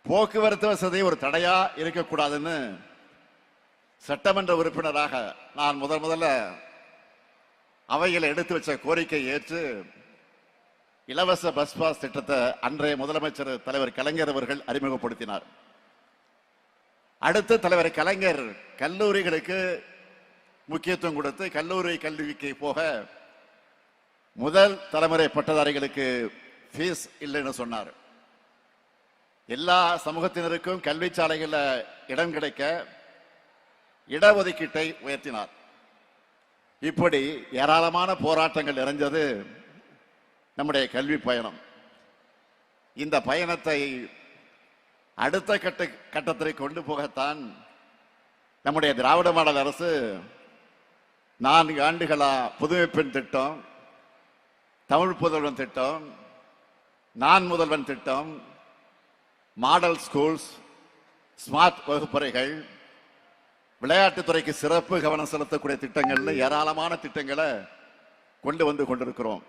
போக்குவரத்து வசதி ஒரு தடையா இருக்கக்கூடாதுன்னு சட்டமன்ற உறுப்பினராக நான் முதல்ல அவையில் எடுத்து வச்ச கோரிக்கை ஏற்று இலவச பஸ் பாஸ் திட்டத்தை அன்றைய முதலமைச்சர் தலைவர் கலைஞர் அவர்கள் அறிமுகப்படுத்தினார். அடுத்து தலைவர் கலைஞர் கல்லூரிகளுக்கு முக்கியத்துவம் கொடுத்து கல்லூரி கல்விக்கு போக முதல் தலைமுறை பட்டதாரிகளுக்கு ஃபீஸ் இல்லைன்னு சொன்னார். எல்லா சமூகத்தினருக்கும் கல்வி சாலைகளில் இடம் கிடைக்க இடஒதுக்கீட்டை உயர்த்தினார். இப்படி ஏராளமான போராட்டங்கள் நிறைஞ்சது நம்முடைய கல்வி பயணம். இந்த பயணத்தை அடுத்த கட்டத்திற்கு கொண்டு போகத்தான் நம்முடைய திராவிட மாடல் அரசு 4 ஆண்டுகளா புதுமை பெண் திட்டம், தமிழ் புதல்வன் திட்டம், நான் முதல்வன் திட்டம், மாடல் ஸ்கூல்ஸ், ஸ்மார்ட் வகுப்பறைகள், விளையாட்டுத்துறைக்கு சிறப்பு கவனம் செலுத்தக்கூடிய திட்டங்கள்ல ஏராளமான திட்டங்களை கொண்டு வந்து கொண்டிருக்கிறோம்.